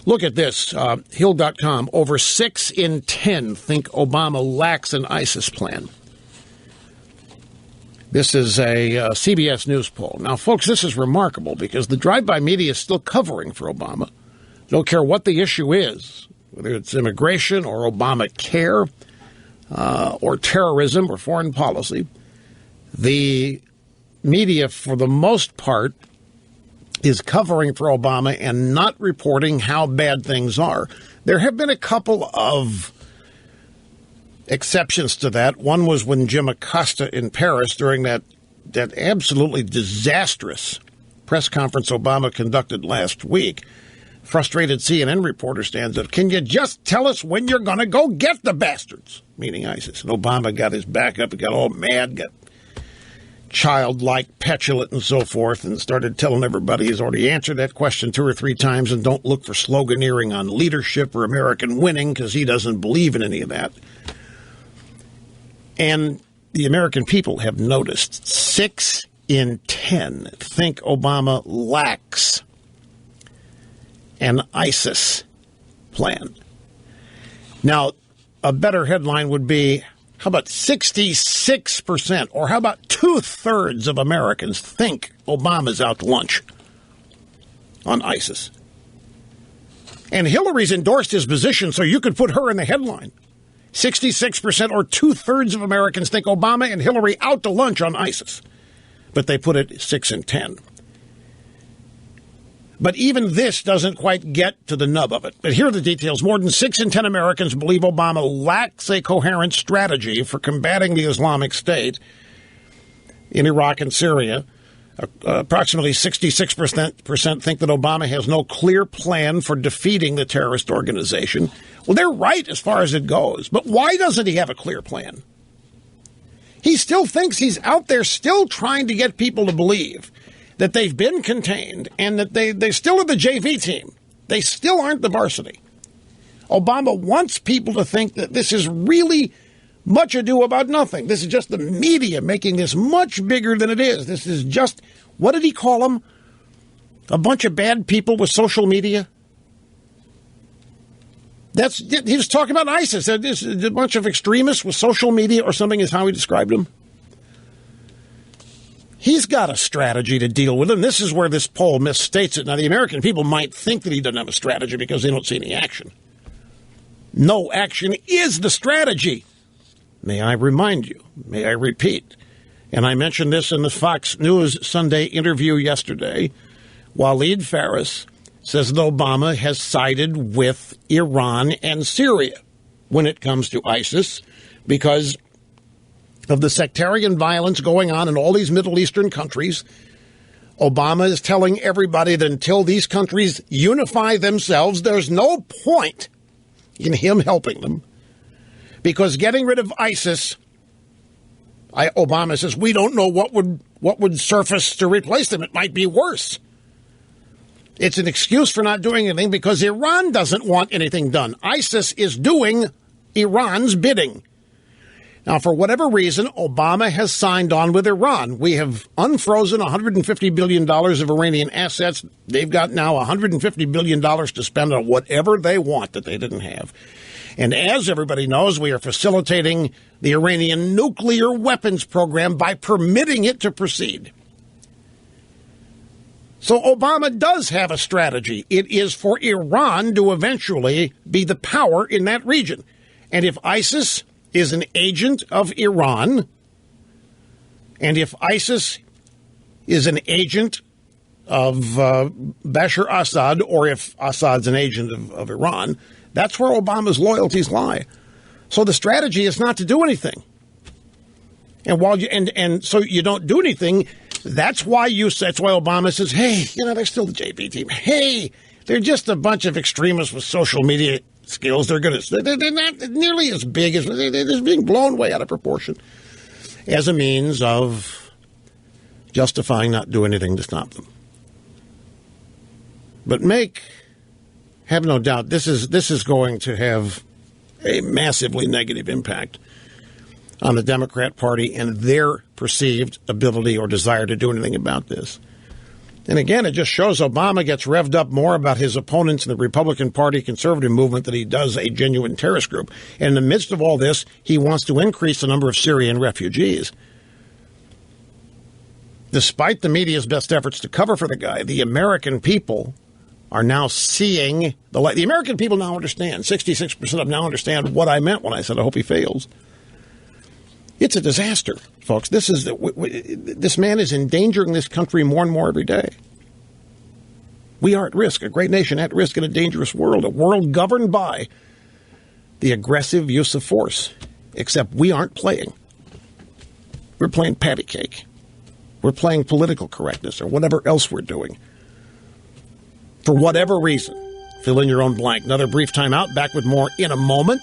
Look at this, Hill.com. Over 6 in 10 think Obama lacks an ISIS plan. This is a CBS News poll. Now, folks, this is remarkable because the drive-by media is still covering for Obama. Don't care what the issue is, whether it's immigration or Obamacare or terrorism or foreign policy. The media, for the most part, is covering for Obama and not reporting how bad things are. There have been a couple of exceptions to that. One was when Jim Acosta in Paris during that absolutely disastrous press conference Obama conducted last week. Frustrated CNN reporter stands up. Can you just tell us when you're going to go get the bastards? Meaning ISIS. And Obama got his back up and got all mad, got childlike, petulant, and so forth, and started telling everybody he's already answered that question 2 or 3 times and don't look for sloganeering on leadership or American winning because he doesn't believe in any of that. And the American people have noticed 6 in 10 think Obama lacks an ISIS plan. Now, a better headline would be, how about 66%, or how about 2/3 of Americans think Obama's out to lunch on ISIS? And Hillary's endorsed his position, so you could put her in the headline. 66% or 2/3 of Americans think Obama and Hillary out to lunch on ISIS. But they put it 6 in 10. But even this doesn't quite get to the nub of it. But here are the details. More than 6 in 10 Americans believe Obama lacks a coherent strategy for combating the Islamic State in Iraq and Syria. Approximately 66% think that Obama has no clear plan for defeating the terrorist organization. Well, they're right as far as it goes. But why doesn't he have a clear plan? He still thinks he's out there still trying to get people to believe that they've been contained and that they still are the JV team. They still aren't the varsity. Obama wants people to think that this is really much ado about nothing. This is just the media making this much bigger than it is. This is just, what did he call them? A bunch of bad people with social media? He was talking about ISIS. This is a bunch of extremists with social media or something is how he described them. He's got a strategy to deal with them. This is where this poll misstates it. Now, the American people might think that he doesn't have a strategy because they don't see any action. No action is the strategy. May I remind you, may I repeat, and I mentioned this in the Fox News Sunday interview yesterday, Waleed Faris says that Obama has sided with Iran and Syria when it comes to ISIS because of the sectarian violence going on in all these Middle Eastern countries. Obama is telling everybody that until these countries unify themselves, there's no point in him helping them. Because getting rid of ISIS, Obama says, we don't know what would surface to replace them. It might be worse. It's an excuse for not doing anything because Iran doesn't want anything done. ISIS is doing Iran's bidding. Now, for whatever reason, Obama has signed on with Iran. We have unfrozen $150 billion of Iranian assets. They've got now $150 billion to spend on whatever they want that they didn't have. And as everybody knows, we are facilitating the Iranian nuclear weapons program by permitting it to proceed. So Obama does have a strategy. It is for Iran to eventually be the power in that region. And if ISIS is an agent of Iran, and if ISIS is an agent of Bashar Assad, or if Assad's an agent of Iran, that's where Obama's loyalties lie. So the strategy is not to do anything. And while so you don't do anything, that's why Obama says, hey, they're still the JP team. Hey, they're just a bunch of extremists with social media skills. They're not nearly as big as they're just being blown way out of proportion as a means of justifying not doing anything to stop them. But have no doubt, this is going to have a massively negative impact on the Democrat Party and their perceived ability or desire to do anything about this. And again, it just shows Obama gets revved up more about his opponents in the Republican Party conservative movement than he does a genuine terrorist group. And in the midst of all this, he wants to increase the number of Syrian refugees. Despite the media's best efforts to cover for the guy, the American people are now seeing the light. The American people now understand. 66% of them now understand what I meant when I said I hope he fails. It's a disaster, folks. This man is endangering this country more and more every day. We are at risk, a great nation at risk in a dangerous world, a world governed by the aggressive use of force. Except we aren't playing. We're playing patty cake. We're playing political correctness or whatever else we're doing. For whatever reason. Fill in your own blank. Another brief time out. Back with more in a moment.